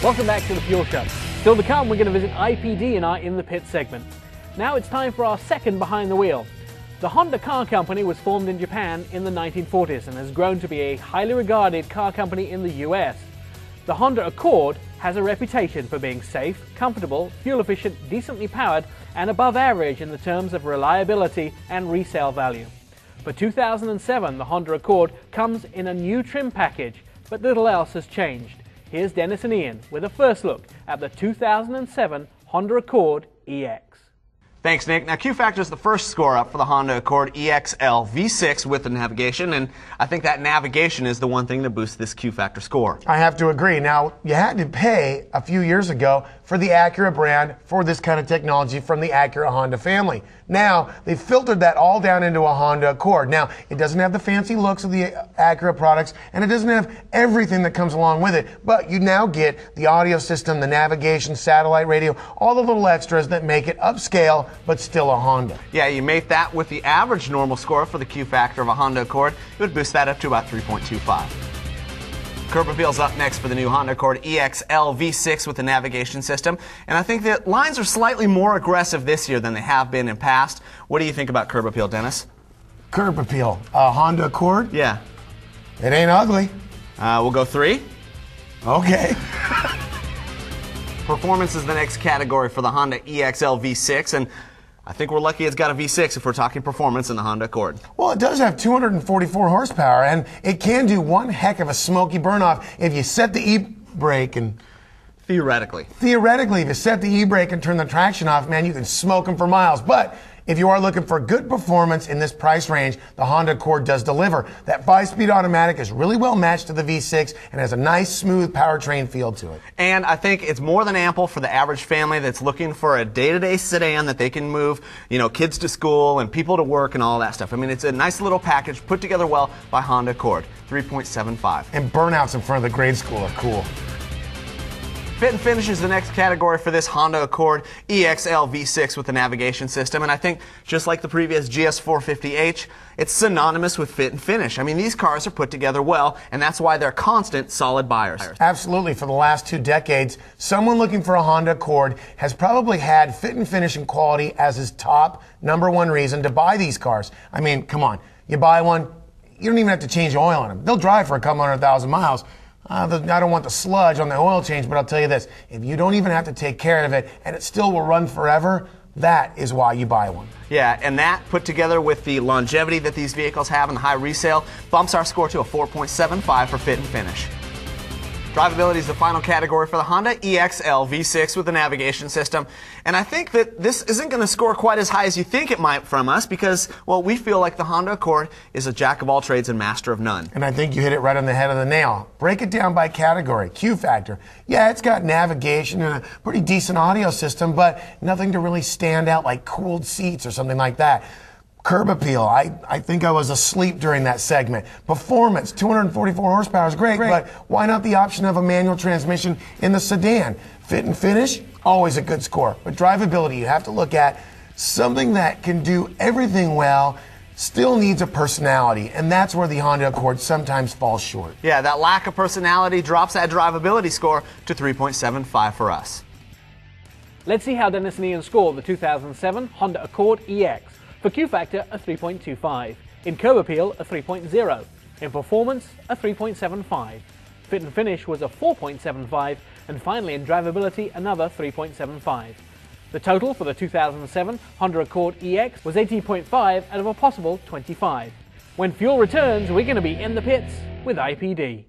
Welcome back to the Fuel Show. Still to come, we're going to visit IPD in our In the Pit segment. Now it's time for our second Behind the Wheel. The Honda Car Company was formed in Japan in the 1940s and has grown to be a highly regarded car company in the US. The Honda Accord has a reputation for being safe, comfortable, fuel efficient, decently powered, and above average in the terms of reliability and resale value. For 2007, the Honda Accord comes in a new trim package, but little else has changed. Here's Dennis and Ian with a first look at the 2007 Honda Accord EX. Thanks, Nick. Now, QFactor is the first score up for the Honda Accord EXL V6 with the navigation, and I think that navigation is the one thing that boosts this QFactor score. I have to agree. Now, you had to pay a few years ago for the Acura brand for this kind of technology from the Acura Honda family. Now, they've filtered that all down into a Honda Accord. Now, it doesn't have the fancy looks of the Acura products, and it doesn't have everything that comes along with it, but you now get the audio system, the navigation, satellite radio, all the little extras that make it upscale, but still a Honda. Yeah, you mate that with the average normal score for the QFactor of a Honda Accord, it would boost that up to about 3.25. Curb Appeal's up next for the new Honda Accord EXL V6 with the navigation system, and I think that lines are slightly more aggressive this year than they have been in past. What do you think about Curb Appeal, Dennis? Curb Appeal, Honda Accord? Yeah. It ain't ugly. We'll go 3. Okay. Performance is the next category for the Honda EXL V6, and I think we're lucky it's got a V6 if we're talking performance in the Honda Accord. Well, it does have 244 horsepower, and it can do one heck of a smoky burnoff if you set the e-brake and... Theoretically, if you set the e-brake and turn the traction off, man, you can smoke them for miles. But if you are looking for good performance in this price range, the Honda Accord does deliver. That 5-speed automatic is really well matched to the V6 and has a nice, smooth powertrain feel to it. and I think it's more than ample for the average family that's looking for a day-to-day sedan that they can move, kids to school and people to work and all that stuff. I mean, it's a nice little package put together well by Honda Accord, 3.75. And burnouts in front of the grade school are cool. Fit and finish is the next category for this Honda Accord EXL V6 with the navigation system, and I think just like the previous GS450H, it's synonymous with fit and finish. I mean, these cars are put together well, and that's why they're constant, solid buyers. Absolutely. For the last 2 decades, someone looking for a Honda Accord has probably had fit and finish and quality as his top #1 reason to buy these cars. I mean, come on. You buy one, you don't even have to change the oil on them. They'll drive for a couple 100,000 miles. I don't want the sludge on the oil change, but I'll tell you this. If you don't even have to take care of it and it still will run forever, that is why you buy one. Yeah, and that put together with the longevity that these vehicles have and the high resale bumps our score to a 4.75 for fit and finish. Drivability is the final category for the Honda EXL V6 with the navigation system. And I think that this isn't going to score quite as high as you think it might from us because, well, we feel like the Honda Accord is a jack of all trades and master of none. And I think you hit it right on the head of the nail. Break it down by category. QFactor. Yeah, it's got navigation and a pretty decent audio system, but nothing to really stand out like cooled seats or something like that. Curb Appeal, I think I was asleep during that segment. Performance, 244 horsepower is great, but why not the option of a manual transmission in the sedan? Fit and finish, always a good score. But drivability, you have to look at something that can do everything well, still needs a personality, and that's where the Honda Accord sometimes falls short. Yeah, that lack of personality drops that drivability score to 3.75 for us. Let's see how Dennis and Ian score the 2007 Honda Accord EX. For QFactor, a 3.25. In Curb Appeal, a 3.0. In Performance, a 3.75. Fit and Finish was a 4.75. And finally, in Drivability, another 3.75. The total for the 2007 Honda Accord EX was 18.5 out of a possible 25. When fuel returns, we're going to be in the pits with IPD.